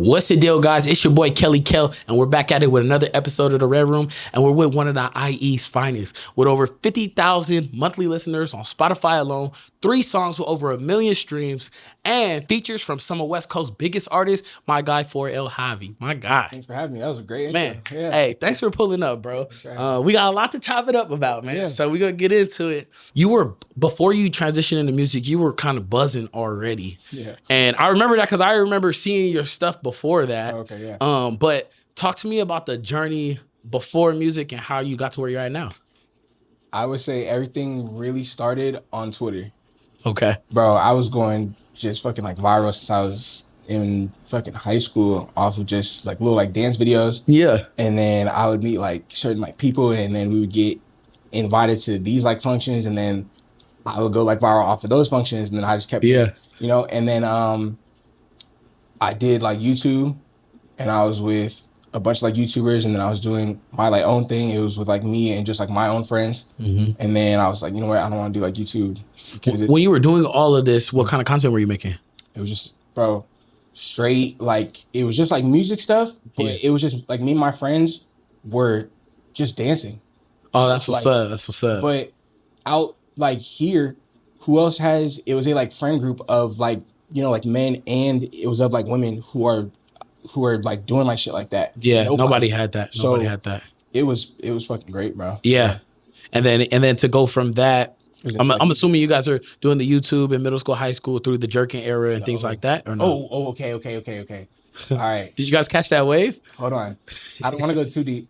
What's the deal, guys? It's your boy Kelly Kel, and we're back at it with another episode of The Red Room, and we're with one of the IE's finest. With over 50,000 monthly listeners on Spotify alone, 3 songs with over 1 million streams, and features from some of West Coast's biggest artists, my guy 4L Javi. My guy. Thanks for having me. That was a great intro. Man, Yeah. hey, thanks for pulling up, bro. We got a lot to chop it up about, man. So we're going to get into it. Before you transitioned into music, you were kind of buzzing already. Yeah. And I remember that because I remember seeing your stuff before that. Okay, yeah. But talk to me about the journey before music and how you got to where you're at now. I would say everything really started on Twitter. Okay. Bro, I was going just fucking like viral since I was in fucking high school off of just like little like dance videos. Yeah. And then I would meet like certain like people, and then we would get invited to these like functions, and then I would go like viral off of those functions, and then I just kept and then I did like YouTube, and I was with a bunch of like YouTubers, and then I was doing my like own thing. It was with like me and just like my own friends. Mm-hmm. And then I was like, you know what, I don't want to do like YouTube. When you were doing all of this, what kind of content were you making? It was just, bro, straight, like, it was just like music stuff, but it was just like me and my friends were just dancing. Oh, that's what's up. That's what's up. But out like here, who else has, it was a like friend group of like, you know, like men, and it was of like women who are like doing like shit like that. Yeah, nobody had that. Nobody had that. It was fucking great, bro. Yeah. And then to go from that, I'm assuming you guys are doing the YouTube in middle school, high school through the jerking era and things like that, or no? Okay. All right. Did you guys catch that wave? Hold on. I don't want to go too deep.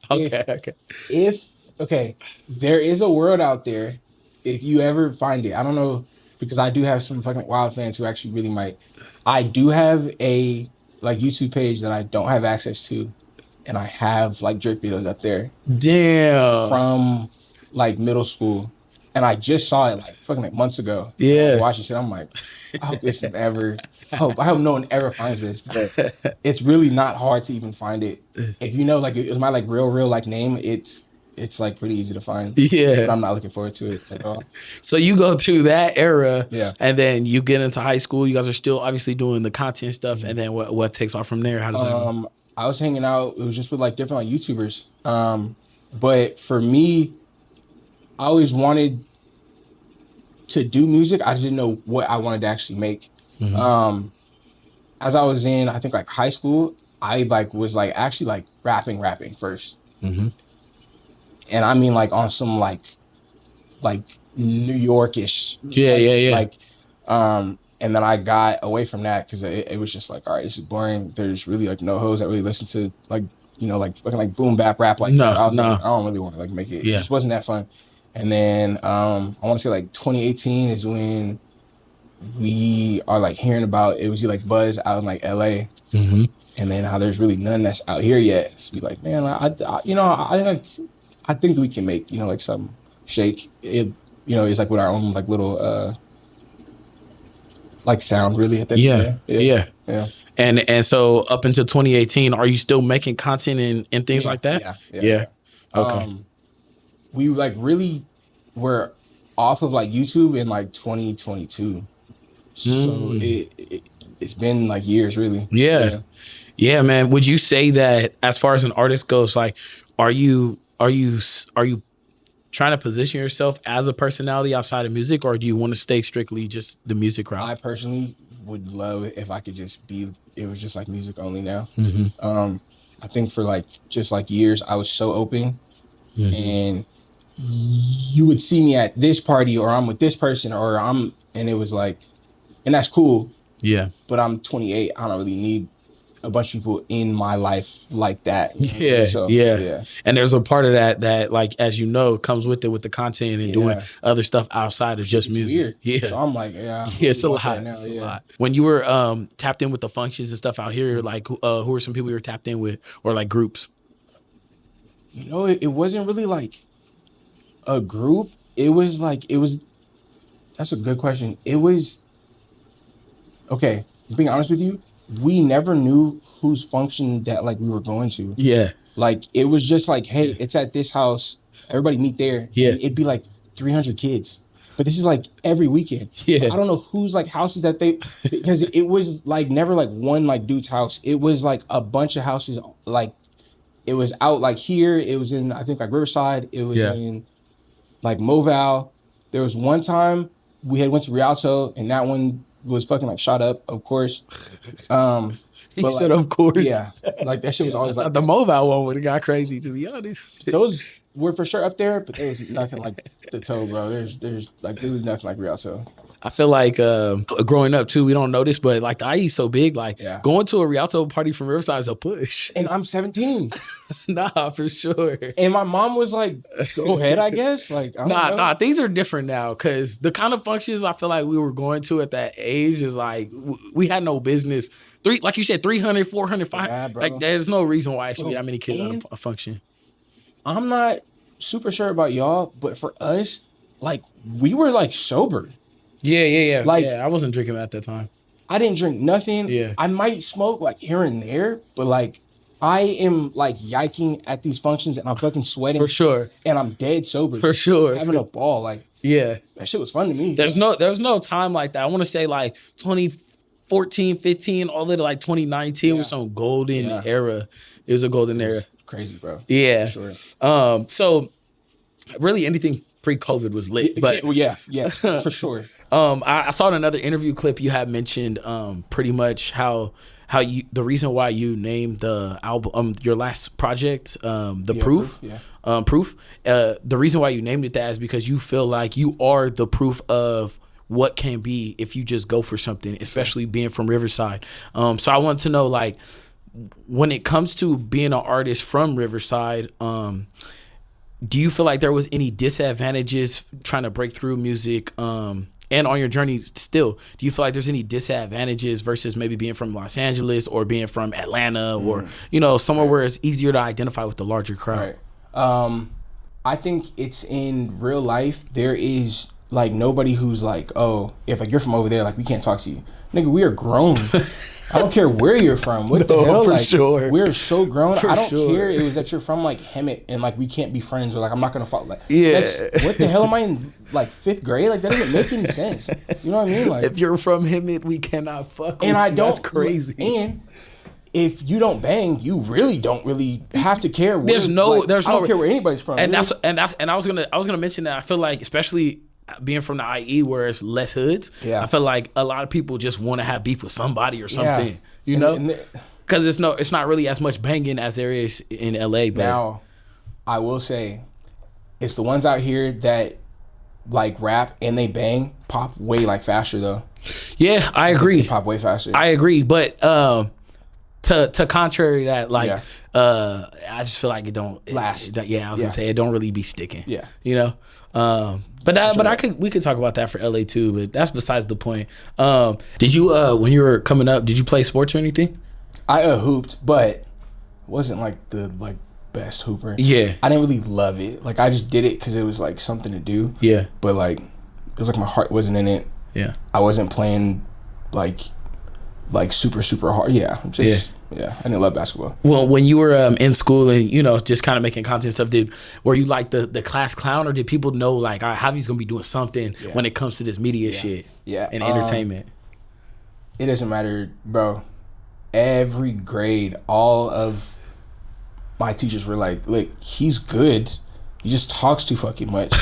Okay. There is a world out there, if you ever find it, I don't know, because I do have some fucking wild fans who actually really might. I do have a like YouTube page that I don't have access to, and I have like jerk videos up there. Damn. From like middle school, and I just saw it like fucking like months ago. Yeah. I was watching shit. I'm like, I hope this never. I hope no one ever finds this. But it's really not hard to even find it. If you know, like it was my like real like name. It's like pretty easy to find. Yeah. But I'm not looking forward to it at all. So you go through that era, yeah, and then you get into high school. You guys are still obviously doing the content stuff, mm-hmm. and then what takes off from there? How does that go? I was hanging out. It was just with like different like YouTubers. But for me, I always wanted to do music. I just didn't know what I wanted to actually make. Mm-hmm. As I was in, I think like high school, I like was like actually like rapping first. Mm-hmm. And I mean like on some like New Yorkish. Yeah. Like, and then I got away from that because it was just like, all right, this is boring. There's really like no hoes that really listen to like, you know, like fucking like boom bap rap like that. I was like, I don't really want to like make it. Yeah. It just wasn't that fun. And then I want to say like 2018 is when we are like hearing about it was like buzz out in like LA. Mm-hmm. And then how there's really none that's out here yet. So we like, man, I think we can make, you know, like some shake. It, you know, it's like with our own like little like sound really at that Yeah. And so up until 2018, are you still making content and things like that? Yeah. Okay. We like really were off of like YouTube in like 2022. So it's been like years really. Yeah, man. Would you say that as far as an artist goes, like, are you trying to position yourself as a personality outside of music, or do you want to stay strictly just the music route? I personally would love it if I could just it was just like music only now. Mm-hmm. I think for like just like years I was so open, mm-hmm. and you would see me at this party or I'm with this person and it was like, and that's cool. Yeah. But I'm 28. I don't really need a bunch of people in my life like that. Yeah. And there's a part of that like, as you know, comes with it with the content and doing other stuff outside of just music. Weird. Yeah. So I'm like, it's a lot. It's a lot. When you were tapped in with the functions and stuff out here, like who are some people you were tapped in with, or like groups? You know, it wasn't really like a group. That's a good question. It was, okay, being honest with you, we never knew whose function that like we were going to. Yeah. Like it was just like, hey, it's at this house. Everybody meet there. Yeah. It'd be like 300 kids. But this is like every weekend. Yeah. I don't know whose like houses that because it was like never like one like dude's house. It was like a bunch of houses. Like it was out like here. It was in, I think, like Riverside. It was in like Moval. There was one time we had went to Rialto, and that one was fucking like shot up, of course. He said, like, of course. Yeah. Like that shit was always like the Moval one would have got crazy, to be honest. Those were for sure up there, but there was nothing like the Toe, bro. There's nothing like Rialto. I feel like growing up too, we don't know this, but like the IE is so big, like going to a Rialto party from Riverside is a push. And I'm 17. Nah, for sure. And my mom was like, go ahead, I guess. Like, nah, things are different now because the kind of functions I feel like we were going to at that age is like, we had no business. Like you said, 300, 400, 500. Like there's no reason why it should be that many kids at a function. I'm not super sure about y'all, but for us, like we were like sober. Yeah. Like, I wasn't drinking at that time. I didn't drink nothing. Yeah. I might smoke like here and there, but like I am like yiking at these functions and I'm fucking sweating. For sure. And I'm dead sober. For sure. Having a ball. Like, that shit was fun to me. There's no time like that. I want to say like 2014, 15, all the way to like 2019 was some golden era. It was a golden era. Crazy, bro. Yeah. For sure. So really anything pre-COVID was lit. But yeah, for sure. I saw in another interview clip you had mentioned pretty much how you, the reason why you named the album your last project Proof. The reason why you named it that is because you feel like you are the proof of what can be if you just go for something, especially being from Riverside. So I want to know, like, when it comes to being an artist from Riverside, do you feel like there was any disadvantages trying to break through music, and on your journey still, do you feel like there's any disadvantages versus maybe being from Los Angeles or being from Atlanta or, somewhere where it's easier to identify with the larger crowd? Right. I think it's in real life, there is like nobody who's like, oh, if like you're from over there, like we can't talk to you. Nigga, we are grown. I don't care where you're from. What the hell? For like, sure. We're so grown. I don't sure. care. It was that you're from like Hemet and like we can't be friends or like I'm not gonna follow. Like, Yeah. what the hell am I in like 5th grade? Like that doesn't make any sense. You know what I mean? Like If you're from Hemet, we cannot fuck and with I you. don't. That's crazy. And if you don't bang, you really don't really have to care. Where, There's no. I don't care where anybody's from. And I was gonna mention that. I feel like, especially being from the IE where it's less hoods, I feel like a lot of people just want to have beef with somebody or something. You know, because it's not really as much banging as there is in LA. But now, I will say, it's the ones out here that like rap and they bang pop way like faster though. Yeah, I agree. They pop way faster. I agree, but to contrary that, like, I just feel like it don't last. I was gonna say it don't really be sticking. Yeah, But we could talk about that for LA too. But that's besides the point. Did you when you were coming up, did you play sports or anything? I hooped, but wasn't like the best hooper. Yeah, I didn't really love it. Like I just did it because it was like something to do. Yeah, but like it was like my heart wasn't in it. Yeah, I wasn't playing like super hard. Yeah, I didn't love basketball. Well, when you were in school and just kind of making content stuff, were you like the class clown, or did people know like, all right, Javi's gonna be doing something when it comes to this media shit? Yeah, and entertainment. It doesn't matter, bro. Every grade, all of my teachers were like, "Look, he's good. He just talks too fucking much."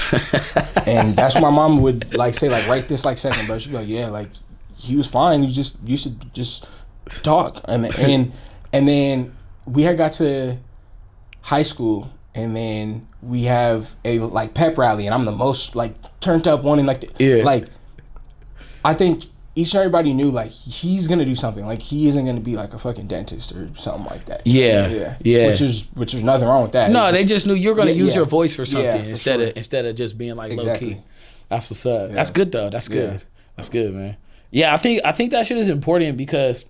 And that's what my mom would like say, like, "Write this like second, bro." She'd be like, "Yeah, like he was fine. You should just talk." And then we had got to high school, and then we have a like pep rally, and I'm the most like turned up one, and like like I think each and everybody knew like he's gonna do something. Like he isn't gonna be like a fucking dentist or something like that. Yeah. Which is nothing wrong with that. No, they just knew you're gonna use your voice for something for instead of just being like low key. That's what's up. Yeah. That's good though. That's good. Yeah. That's good, man. Yeah, I think that shit is important because,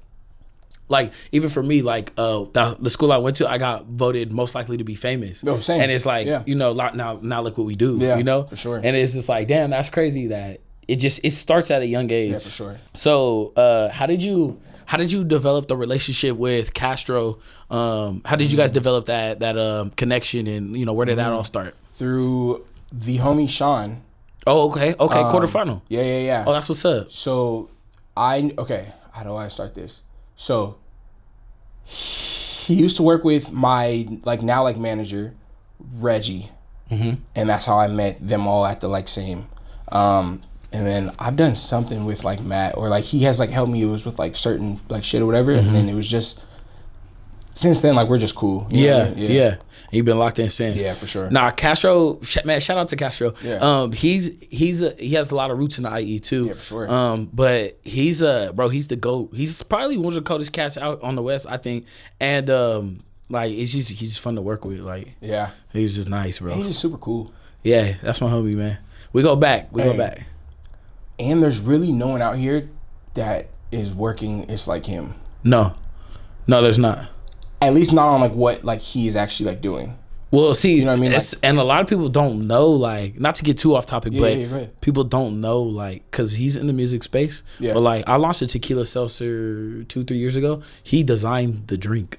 like, even for me, like the school I went to, I got voted most likely to be famous. No, same. And it's like, now look what we do. For sure. And it's just like, damn, that's crazy that it starts at a young age. Yeah, for sure. So how did you develop the relationship with Castro? How did you guys develop that connection, and where did that all start? Through the homie Sean. Oh, okay. Quarterfinal. Yeah. Oh, that's what's up. So how do I start this? So he used to work with my manager, Reggie. And that's how I met them all at the same. And then I've done something with Matt, or he has helped me. It was with certain shit or whatever. And then it was just, since then we're just cool. You know what I mean? Yeah. You've been locked in since. Yeah, for sure. Nah, Castro, man, shout out to Castro. Yeah. He has a lot of roots in the IE too. Yeah, for sure. But he's he's the GOAT. He's probably one of the coldest cats out on the West, I think. And he's just fun to work with. Yeah, he's just nice, bro. He's just super cool. Yeah, that's my homie, man. We go back. And there's really no one out here that is working. It's like him. No, there's not. At least not on what he is actually doing. Well, see, you know what I mean? And a lot of people don't know, not to get too off topic, right. People don't know, because he's in the music space. Yeah. But I launched a tequila seltzer 2-3 years ago. He designed the drink.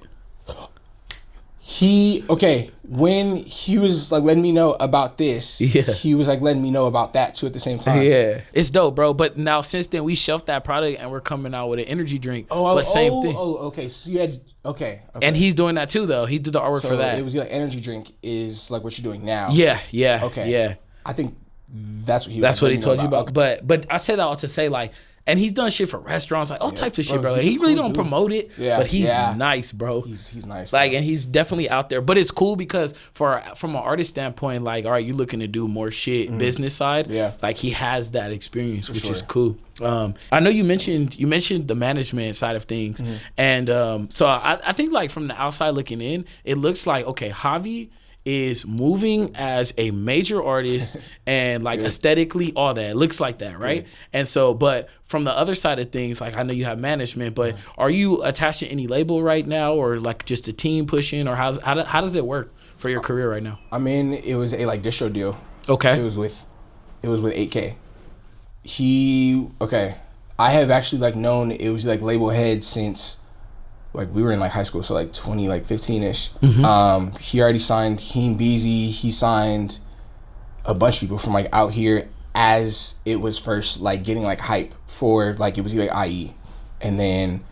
When he was letting me know about this, he was letting me know about that too at the same time. Yeah, it's dope, bro. But now since then we shelved that product and we're coming out with an energy drink. Same thing. Okay. So you had okay. And he's doing that too, though. He did the artwork for that. It was energy drink is what you're doing now. Yeah. Okay. Yeah. I think that's what he. That's what he told you about. Okay. But I say that all to say and he's done shit for restaurants, all types of shit, bro. He really don't promote it, but he's nice, bro. He's nice. And he's definitely out there. But it's cool because from an artist standpoint, all right, you're looking to do more shit business side. Yeah. He has that experience, which is cool. I know you mentioned the management side of things, and so I think from the outside looking in, it looks like Javi is moving as a major artist and aesthetically all that. It looks like that, right? Good. And so, but from the other side of things, I know you have management, but are you attached to any label right now, or just a team pushing, or how does it work for your career right now? I mean, it was a distro deal. Okay. It was with 8K. I have actually known it was label head since we were in high school, so 2015-ish. He already signed Heem Beezy. He signed a bunch of people from out here as it was first getting hype for it was IE, and then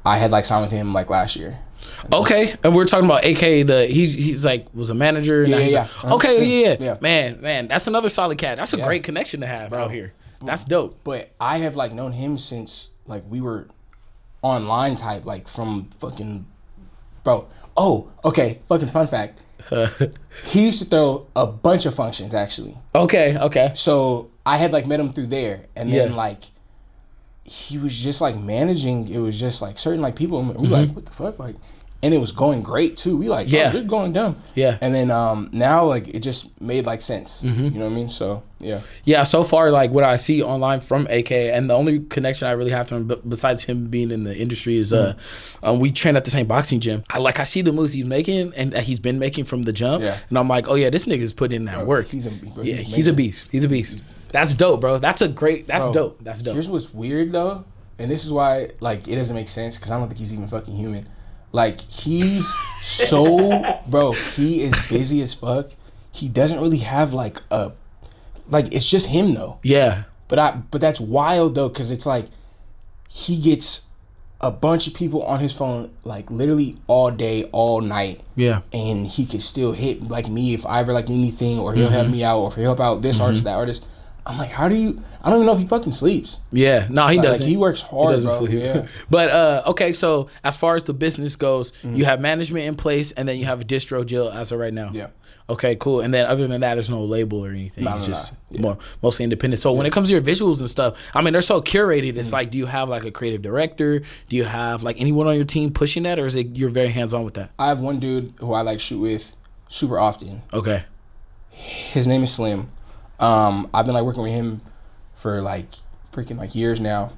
I had signed with him last year. Okay, and we're talking about AK. He's was a manager. And Yeah. Okay, man, that's another solid cat. That's a great connection to have out here. That's dope. But I have known him since we were online type, from fucking bro. Oh, okay. Fucking fun fact. He used to throw a bunch of functions actually. Okay. So I had met him through there, and then he was just managing. It was just certain people. We what the fuck, and it was going great too. We oh, you're going dumb. Yeah. And then now it just made sense. You know what I mean? So yeah. Yeah. So far, what I see online from AK, and the only connection I really have to him, besides him being in the industry, is we train at the same boxing gym. I see the moves he's making and that he's been making from the jump, and I'm oh yeah, this nigga's putting in that work. He's a beast. He's a beast. That's dope, bro. That's dope. That's dope. Here's what's weird though, and this is why it doesn't make sense because I don't think he's even fucking human. He's so bro. He is busy as fuck. He doesn't really have it's just him though. Yeah. But that's wild though, because it's he gets a bunch of people on his phone literally all day, all night. Yeah. And he can still hit me if I ever need anything, or he'll help me out, or if he'll help out this artist, that artist. I'm how do you? I don't even know if he fucking sleeps. Yeah, no, he doesn't. He works hard, he doesn't bro. Sleep. Yeah. But okay, so as far as the business goes, you have management in place, and then you have a distro deal as of right now. Yeah. Okay, cool. And then other than that, there's no label or anything. No, it's just Yeah. mostly independent. So when it comes to your visuals and stuff, I mean, they're so curated. It's do you have a creative director? Do you have anyone on your team pushing that, or is it you're very hands on with that? I have one dude who I shoot with super often. Okay. His name is Slim. I've been working with him for freaking years now.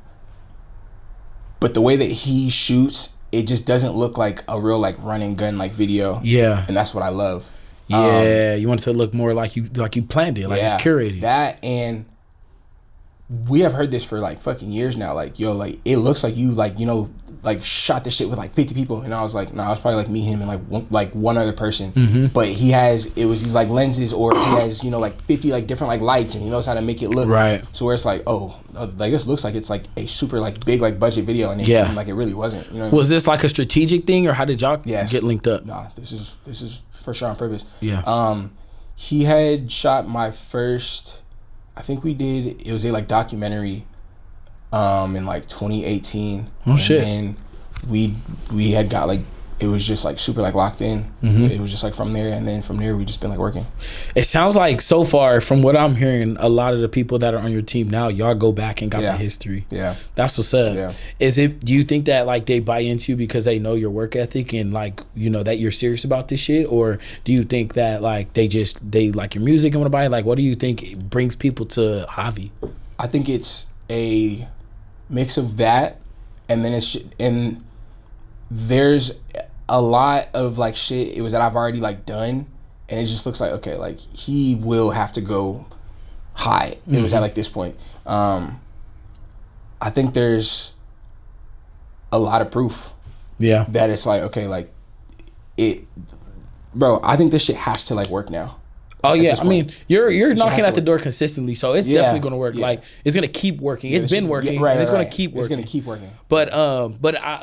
But the way that he shoots, it just doesn't look like a real run and gun video. Yeah. And that's what I love. Yeah, you want it to look more like you planned it, it's curated. That, and we have heard this for like fucking years now. Like, yo, like it looks like you like, you know, like shot this shit with like 50 people. And I was like, nah, it was probably like me, him, and like one other person. But it was these like lenses, or he has, you know, like 50 like different like lights, and he knows how to make it look right. So where it's like, oh, like this looks like it's like a super like big like budget video, and like it really wasn't. You know what was this like a strategic thing, or how did y'all get linked up? Nah, this is for sure on purpose. Yeah. He had shot my first, I think we did, it was a like documentary in like 2018. Oh shit. And we had got like, it was just like super like locked in. It was just like from there, and then from there we just been like working. It sounds like so far from what I'm hearing, a lot of the people that are on your team now, y'all go back and got the history. Yeah, that's what's up. Yeah. Do you think that like they buy into you because they know your work ethic and like, you know, that you're serious about this shit, or do you think that like they like your music and want to buy it? Like, what do you think brings people to Javi? I think it's a mix of that, and then and there's a lot of like shit it was that I've already like done, and it just looks like, okay, like he will have to go high. It was at like this point. I think there's a lot of proof that it's like, okay, like it, bro, I think this shit has to like work now. Oh yeah, I mean, you're knocking at the door consistently, so it's definitely going to work. Yeah. Like it's going to keep working. It's been working, and it's going to keep working. It's going to keep working. But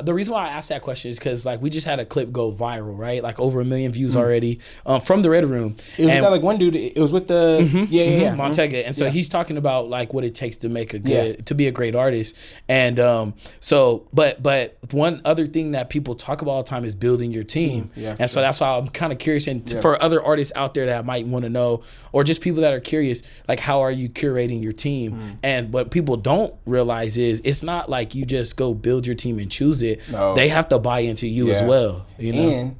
the reason why I asked that question is because like we just had a clip go viral, right? Like over 1 million views already from the Red Room. It was with that like one dude. It was with the Montega, and so he's talking about like what it takes to make a good to be a great artist. And but one other thing that people talk about all the time is building your team. And so that's why I'm kind of curious, and for other artists out there that might want to know, or just people that are curious, like how are you curating your team? And what people don't realize is it's not like you just go build your team and choose it. No. They have to buy into you as well, you know. And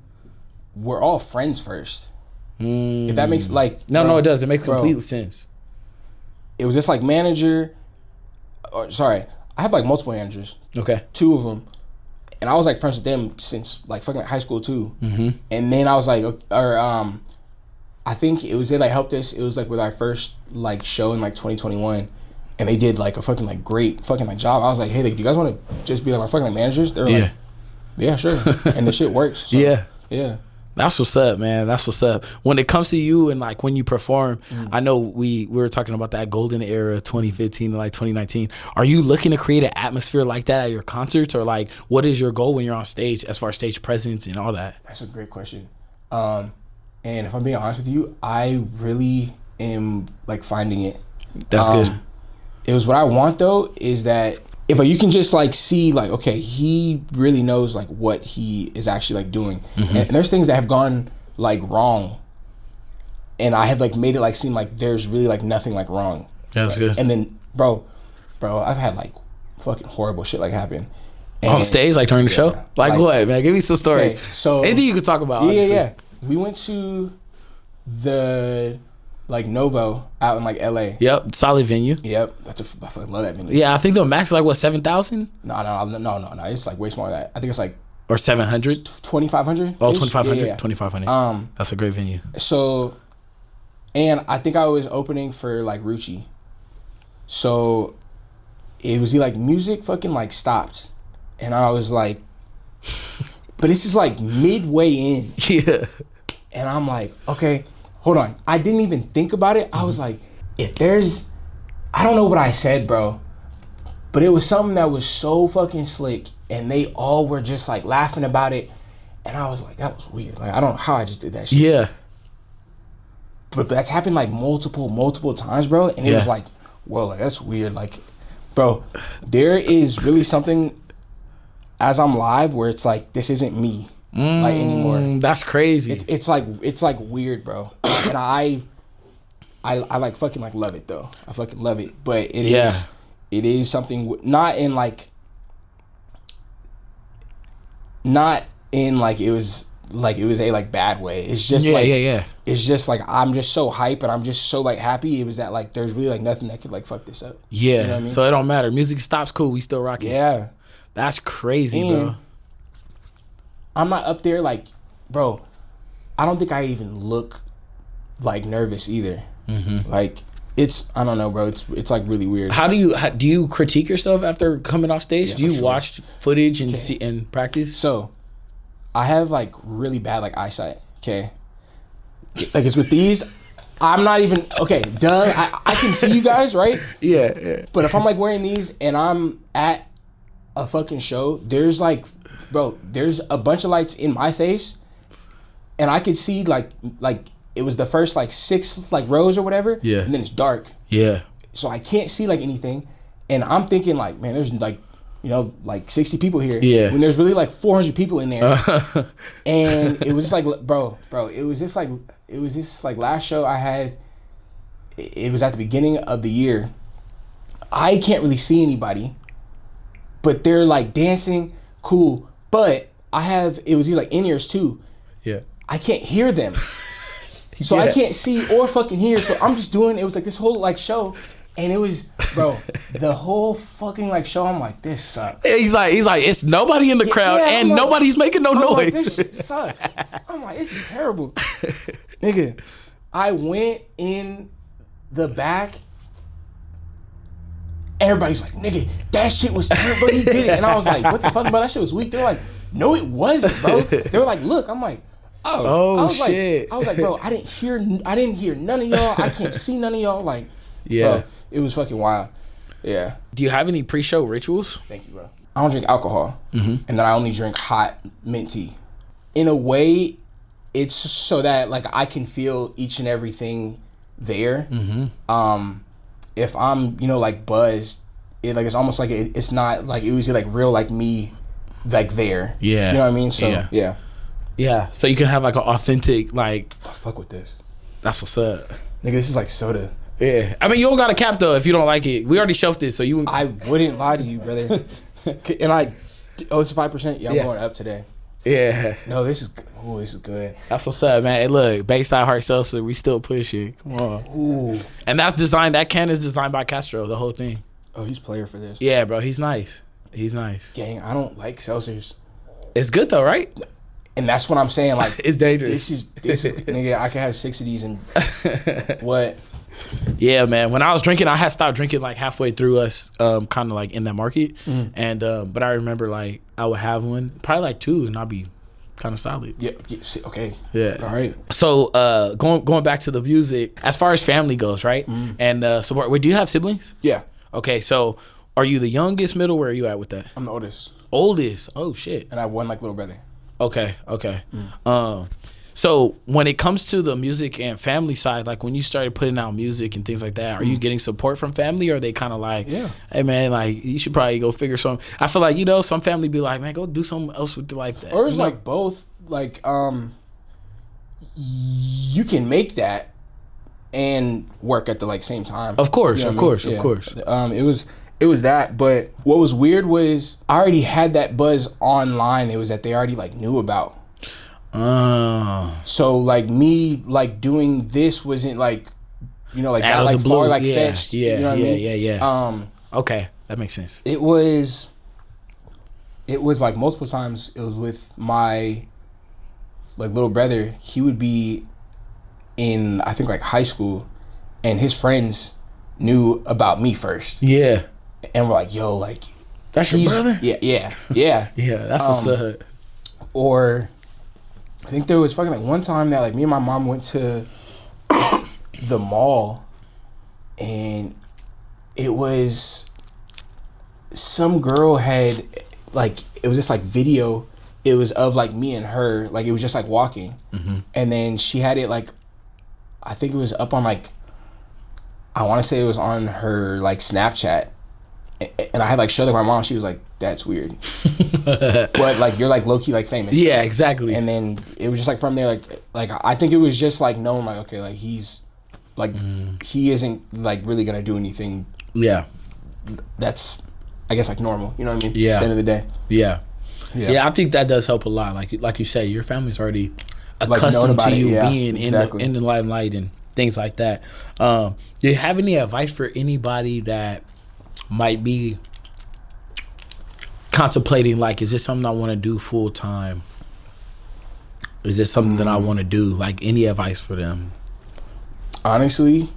we're all friends first. If that makes like no, it does. It makes complete sense. It was just like manager. Sorry, I have like multiple managers. Okay, 2 of them, and I was like friends with them since like fucking high school too. And then I was like, I think it was like helped us. It was like with our first like show in like 2021, and they did like a fucking like great fucking like job. I was like, hey, like, do you guys want to just be like my fucking like managers? They were like, yeah, sure. And the shit works. So, yeah. That's what's up, man. That's what's up. When it comes to you and like when you perform, I know we were talking about that golden era, 2015 to like 2019. Are you looking to create an atmosphere like that at your concerts, or like what is your goal when you're on stage as far as stage presence and all that? That's a great question. And if I'm being honest with you, I really am like finding it. That's good. It was what I want though, is that if you can just like see like, okay, he really knows like what he is actually like doing. And there's things that have gone like wrong, and I had like made it like seem like there's really like nothing like wrong. That's good. And then bro, I've had like fucking horrible shit like happen. And, on stage, like during the show? Like what, man? Give me some stories. Okay, so anything you could talk about. Yeah. We went to the like Novo out in like LA. Yep, solid venue. Yep, I fucking love that venue. Yeah, I think the max is like what, 7,000? No. It's like way smaller than that. I think it's like or 700, 2,500. Oh, 2,500, yeah. 2,500. That's a great venue. So, and I think I was opening for like Rucci. So, it was like music fucking like stopped, and I was like, but this is like midway in. Yeah. And I'm like, okay, hold on. I didn't even think about it. I was like, I don't know what I said, bro, but it was something that was so fucking slick, and they all were just like laughing about it. And I was like, that was weird. Like, I don't know how I just did that shit. Yeah. But that's happened like multiple times, bro. And it was like, whoa, like that's weird. Like, bro, there is really something as I'm live where it's like, this isn't me like anymore. That's crazy. It's like weird, bro. And I like fucking like love it though. I fucking love it. But it is something not in like it was a like bad way. It's just it's just like I'm just so hype and I'm just so like happy. It was that like there's really like nothing that could like fuck this up. Yeah. You know what I mean? So it don't matter. Music stops, cool. We still rocking. Yeah. That's crazy, and bro. I'm not up there like, bro, I don't think I even look like nervous either. Like I don't know, bro. It's like really weird. How do you critique yourself after coming off stage? Yeah, do you for watch footage and see and practice? So, I have like really bad like eyesight. Okay, like it's with these. I'm not even okay. Duh, I can see you guys, right? Yeah. But if I'm like wearing these and I'm at a fucking show, there's like, bro, there's a bunch of lights in my face, and I could see like it was the first like 6 like rows or whatever. Yeah. And then it's dark. Yeah. So I can't see like anything, and I'm thinking like, man, there's like, you know, like 60 people here. Yeah. When there's really like 400 people in there. And it was just like, bro, it was just like last show I had, it was at the beginning of the year. I can't really see anybody, but they're like dancing, cool. But it was these like in-ears too. Yeah. I can't hear them. So I can't see or fucking hear. So I'm just doing, it was like this whole like show. And it was, bro, the whole fucking like show. I'm like, this sucks. He's like, it's nobody in the crowd and like, nobody's making no noise. Like, this shit sucks. I'm like, this is terrible. Nigga, I went in the back. Everybody's like, nigga, that shit was terrible. He did it. And I was like, what the fuck, bro? That shit was weak. They're like, no, it wasn't, bro. They were like, look. I'm like, oh. Shit. I was like, bro, I didn't hear none of y'all. I can't see none of y'all. Like, yeah. Bro, it was fucking wild. Yeah. Do you have any pre-show rituals? Thank you, bro. I don't drink alcohol, and then I only drink hot mint tea. In a way, it's so that like I can feel each and everything there. If I'm, you know, like buzzed, it's almost like it's not like it was like real like me, like there. Yeah. You know what I mean? So yeah. So you can have like an authentic like. Oh, fuck with this. That's what's up. Nigga, this is like soda. Yeah, I mean you don't got a cap though if you don't like it. We already shelved it, so you. I wouldn't lie to you, brother. And it's 5%. Yeah, I'm going up today. Yeah. No, this is good. That's what's up, man. Hey, look, Bayside Hard Seltzer, we still pushing. Come on. Ooh. And that can is designed by Castro, the whole thing. Oh, he's player for this. Yeah, bro, he's nice. He's nice. Gang, I don't like seltzers. It's good though, right? And that's what I'm saying. Like, it's dangerous. This is nigga. I can have 6 of these and what? Yeah, man. When I was drinking, I had stopped drinking like halfway through us, kind of like in that market. And but I remember like I would have one, probably like 2, and I'd be kind of solid. Yeah. Okay. Yeah. All right. So going back to the music, as far as family goes, right? And so wait, do you have siblings? Yeah. Okay, so are you the youngest, middle? Where are you at with that? I'm the oldest. Oldest? Oh shit. And I have one like little brother. Okay. So when it comes to the music and family side, like when you started putting out music and things like that, are you getting support from family, or are they kind of like, hey man, like you should probably go figure something? I feel like, you know, some family be like, man, go do something else with your life. Or it's like both. Like you can make that and work at the like same time. Of course, you know of course. It was that, but what was weird was I already had that buzz online. It was that they already like knew about. So like me like doing this wasn't like, you know, like out that like blue. far like fetched. Yeah, you know what I mean? Yeah. Okay, that makes sense. It was like multiple times. It was with my like little brother. He would be in, I think, like high school, and his friends knew about me first. Yeah. And we're like, yo, like, that's your brother? Yeah. Yeah, that's what's up. Or I think there was fucking like one time that like me and my mom went to the mall, and it was some girl had like, it was just like video. It was of like me and her, like it was just like walking, and then she had it like, I think it was up on like, I want to say it was on her like Snapchat, and I had like showed it to my mom. She was like, "That's weird," but like you're like low key like famous. Yeah, exactly. And then it was just like from there, like I think it was just like knowing like, okay, like he's like he isn't like really gonna do anything. Yeah, that's I guess like normal. You know what I mean? Yeah. At the end of the day. Yeah. I think that does help a lot. Like you say, your family's already accustomed like to you being exactly. in the limelight and things like that. Do you have any advice for anybody that might be contemplating, like, is this something I want to do full time? Is this something that I want to do? Like, any advice for them? Honestly,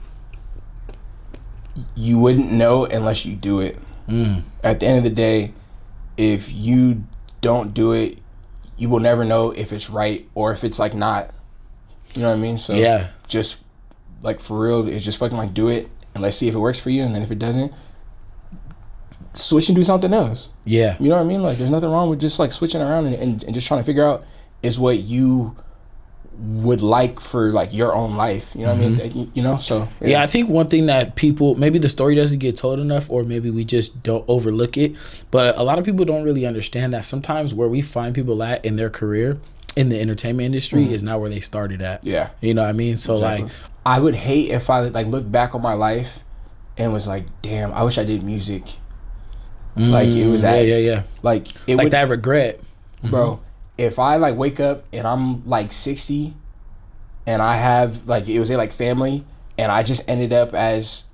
you wouldn't know unless you do it. At the end of the day, if you don't do it, you will never know if it's right or if it's like not. You know what I mean? So just like for real, it's just fucking like do it and let's see if it works for you, and then if it doesn't, switch and do something else. Yeah. You know what I mean? Like there's nothing wrong with just like switching around and just trying to figure out is what you would like for like your own life. You know what I mean? You know, so yeah, I think one thing that people, maybe the story doesn't get told enough, or maybe we just don't overlook it, but a lot of people don't really understand that sometimes where we find people at in their career in the entertainment industry is not where they started at. Yeah. You know what I mean? So exactly. Like I would hate if I like look back on my life and was like, damn, I wish I did music. Like it was that like it like would, that regret. Bro, if I like wake up and I'm like 60 and I have like it was a like family and I just ended up as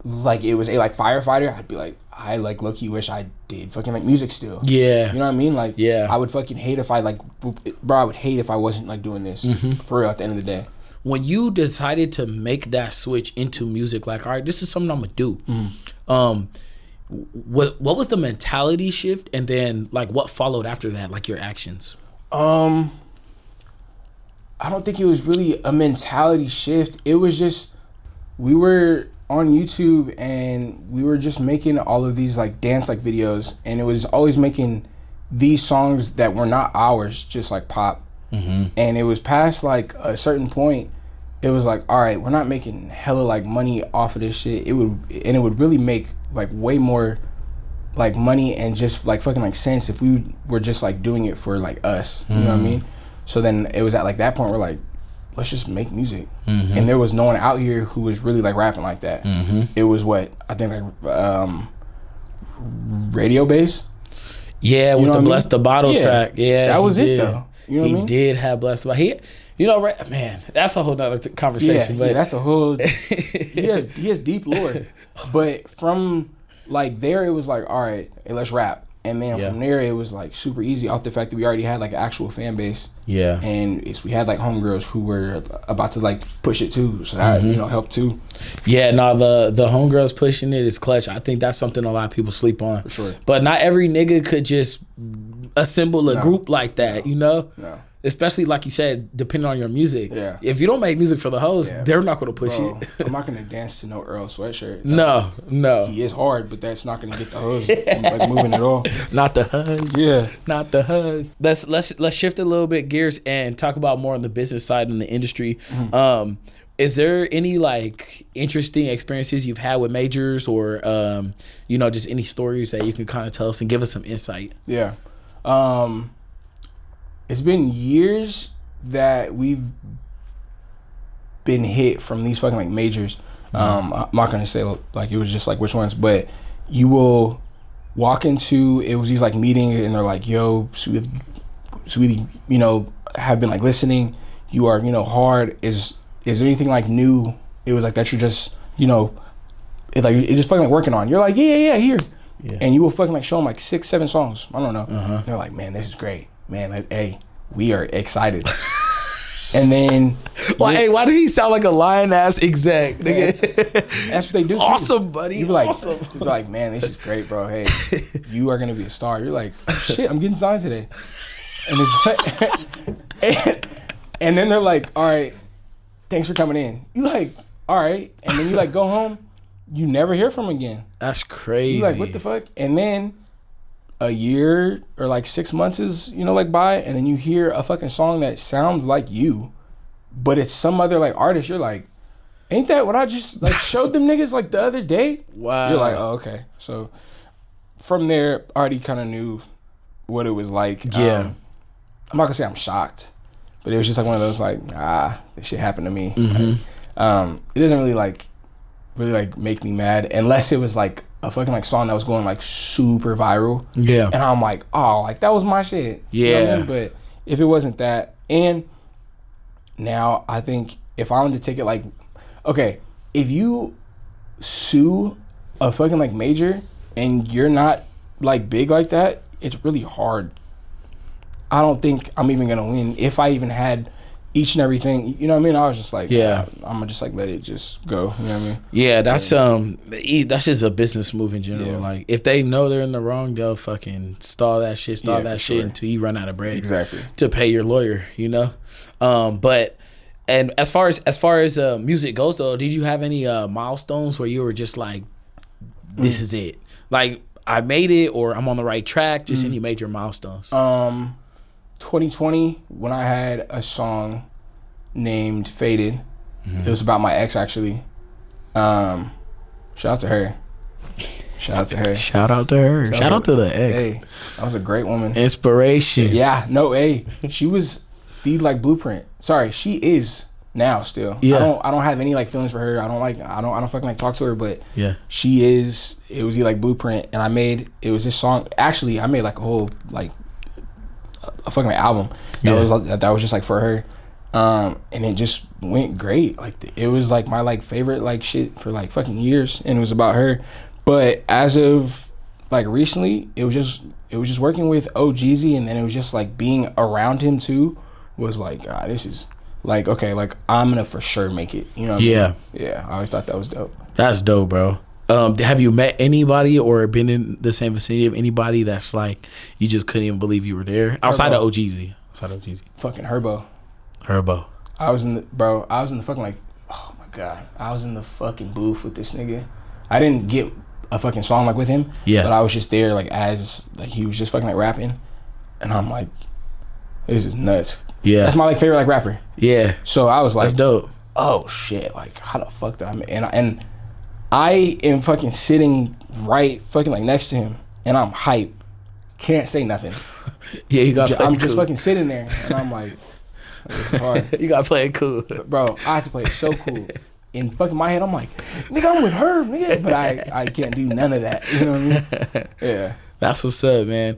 like it was a like firefighter, I'd be like, I like low-key wish I did fucking like music still. Yeah. You know what I mean? Like I would fucking hate if I like bro, I would hate if I wasn't like doing this for real at the end of the day. When you decided to make that switch into music, like, all right, this is something I'm gonna do. What was the mentality shift, and then like what followed after that, like your actions? I don't think it was really a mentality shift. It was just we were on YouTube and we were just making all of these like dance like videos, and it was always making these songs that were not ours, just like pop. And it was past like a certain point, it was like, all right, we're not making hella like money off of this shit. It would really make like way more like money and just like fucking like sense if we were just like doing it for like us. You know what I mean? So then it was at like that point we're like, let's just make music. And there was no one out here who was really like rapping like that. It was what I think like Radio Bass. Yeah, with the Bless the Bottle track. Yeah, that was it though. You know what I mean? He did have Bless the Bottle. You know, man, that's a whole nother conversation. Yeah, that's a whole. he has deep lore, but from like there, it was like, all right, hey, let's rap, and then from there, it was like super easy off the fact that we already had like an actual fan base. Yeah, and we had like homegirls who were about to like push it too, so that helped too. Yeah, no, the homegirls pushing it is clutch. I think that's something a lot of people sleep on. For sure, but not every nigga could just assemble a group like that. You know. No. Especially like you said, depending on your music. Yeah. If you don't make music for the hoes, they're not going to push it. I'm not going to dance to no Earl Sweatshirt. No. He is hard, but that's not going to get the hoes like moving at all. Not the huz. Yeah. Not the huz. Let's shift a little bit gears and talk about more on the business side in the industry. Is there any like interesting experiences you've had with majors, or just any stories that you can kind of tell us and give us some insight? Yeah. It's been years that we've been hit from these fucking like majors. I'm not gonna say like it was just like which ones, but you will walk into it was these like meetings and they're like, yo, sweetie, have been like listening. You are hard. Is there anything like new? It was like that you're just it's just fucking like working on. You're like yeah here, and you will fucking like show them like 6-7 songs. I don't know. They're like, man, this is great. Man, hey, we are excited. And then why did he sound like a lying ass exec? That's what they do. Awesome, buddy. You're like, awesome. You're like, man, this is great, bro. Hey, you are gonna be a star. You're like, shit, I'm getting signed today. And then they're like, all right, thanks for coming in. You like, all right, and then you like go home. You never hear from them again. That's crazy. You like, what the fuck? And then a year or like 6 months is like by, and then you hear a fucking song that sounds like you, but it's some other like artist. You're like, ain't that what I just like showed them niggas like the other day? Wow. You're like, oh, okay. So from there, I already kind of knew what it was like. Yeah. I'm not gonna say I'm shocked, but it was just like one of those like, this shit happened to me. Like, it doesn't really make me mad unless it was like a fucking like song that was going like super viral. Yeah. And I'm like, oh, like that was my shit. Yeah. You know what I mean? But if it wasn't that, and now I think if I wanted to take it like, okay, if you sue a fucking like major and you're not like big like that, it's really hard. I don't think I'm even gonna win if I even had each and everything, you know what I mean? I was just like, Yeah. I'm gonna just like let it just go. You know what I mean? Yeah, that's just a business move in general. Yeah. Like if they know they're in the wrong, they'll fucking stall that shit until you run out of bread. Exactly. To pay your lawyer, you know? But and as far as music goes though, did you have any milestones where you were just like, this is it? Like I made it, or I'm on the right track, just any major milestones? 2020, when I had a song named Faded. It was about my ex, actually. Shout out to her. Shout out to her. Shout out to her. Shout out to the ex. Hey, that was a great woman. Inspiration. Yeah, no, hey, she was the like blueprint. Sorry, she is now still. Yeah. I don't have any like feelings for her. I don't fucking like talk to her, but Yeah. she is. It was the like blueprint, and it was this song. Actually, I made like a whole like a fucking album that was just like for her. And it just went great. Like it was like my like favorite like shit for like fucking years, and it was about her. But as of like recently, it was just working with OhGeesy, and then it was just like being around him too was like, God, this is like, okay, like I'm gonna for sure make it. You know what I mean? Yeah, I always thought that was dope. That's dope, bro. Have you met anybody or been in the same vicinity of anybody that's like you just couldn't even believe you were there outside of OhGeesy? Fucking Herbo. I was in the fucking like, oh my God, I was in the fucking booth with this nigga. I didn't get a fucking song like with him, but I was just there like as like he was just fucking like rapping, and I'm like, this is nuts. Yeah, that's my like favorite like rapper. Yeah, so I was like, that's dope. Oh shit, like how the fuck did I make? And I am fucking sitting right fucking like next to him, and I'm hype, can't say nothing. Yeah, you got. I'm just fucking sitting there, and I'm like. It's hard. You gotta play it cool, bro. I have to play it so cool. In fucking my head, I'm like, nigga, I'm with her, nigga. But I can't do none of that. You know what I mean? Yeah. That's what's up, man.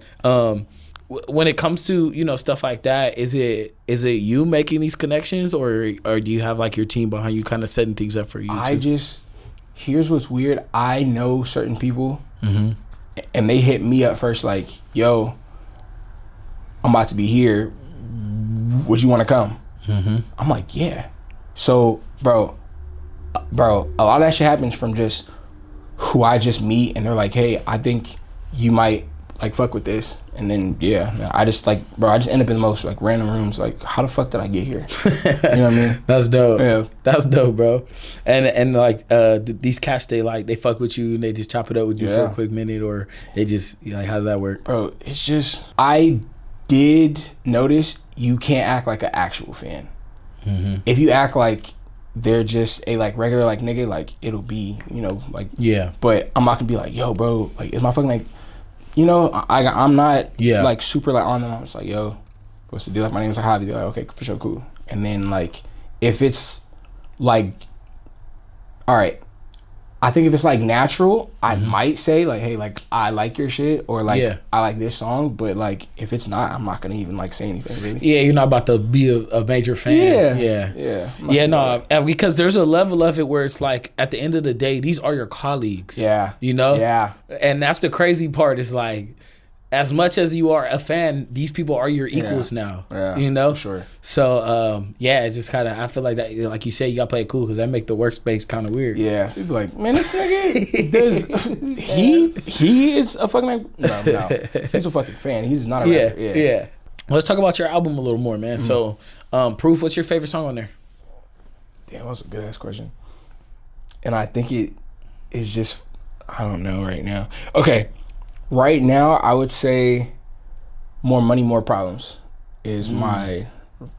When it comes to stuff like that, is it you making these connections, or do you have like your team behind you, kind of setting things up for you? Here's what's weird. I know certain people, and they hit me up first, like, yo, I'm about to be here. Would you want to come? I'm like, yeah. So, bro, a lot of that shit happens from just who I just meet, and they're like, hey, I think you might like fuck with this, and then I just like, bro, I just end up in the most like random rooms. Like, how the fuck did I get here? You know what I mean? That's dope. Yeah, that's dope, bro. And like these cats, they fuck with you and they just chop it up with you for a quick minute, or they just like, how does that work, bro? It's just I did notice you can't act like an actual fan. If you act like they're just a like regular like nigga, like it'll be like But I'm not gonna be like, yo, bro, like is my fucking like, I'm not like super like on them. I'm just like, yo, what's the deal? Like my name is Javi. They're like, okay, for sure, cool. And then like if it's like, all right. I think if it's like natural, I might say like, hey, like I like your shit, or like I like this song. But like if it's not, I'm not gonna even like say anything really. Yeah, you're not about to be a major fan. No, because there's a level of it where it's like at the end of the day, these are your colleagues. And that's the crazy part. Is like, as much as you are a fan, these people are your equals now. For sure. So it's just kind of, I feel like that, like you said, you gotta play it cool because that make the workspace kind of weird. Yeah, people like, man, this nigga he is a fucking no, he's a fucking fan. He's not a rapper. Yeah. Let's talk about your album a little more, man. So, Proof, what's your favorite song on there? Damn, that was a good ass question. And I think it is just, I don't know right now. Okay. Right now, I would say More Money, More Problems is my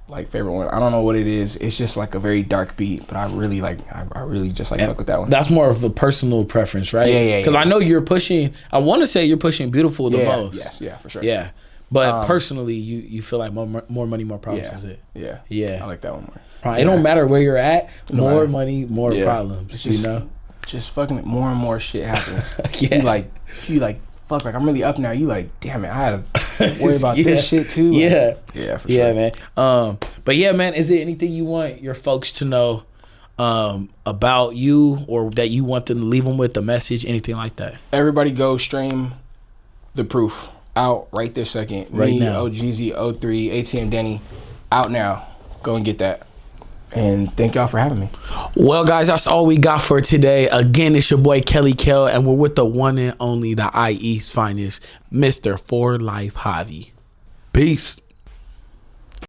like favorite one. I don't know what it is. It's just like a very dark beat, but I really just like fuck with that one. That's more of a personal preference, right? Yeah. Because I know you're pushing, I want to say you're pushing Beautiful the most. Yes, for sure. Yeah. But personally, you feel like more Money, More Problems is it? Yeah. I like that one more. Right. It don't matter where you're at. More money, more problems. It's just, just fucking more and more shit happens. You like fuck, like I'm really up now. You like, damn it, I had to worry about this shit too. Like, for sure. Man. But yeah, man, is there anything you want your folks to know about you, or that you want them to leave them with, a message, anything like that? Everybody go stream The Proof out right this second. Right now. OhGeesy, 03, ATM Danny out now. go and get that. And thank y'all for having me. Well, guys, that's all we got for today. Again, it's your boy Kelly Kel, and we're with the one and only, the IE's finest, Mr. For Life Javi. Peace.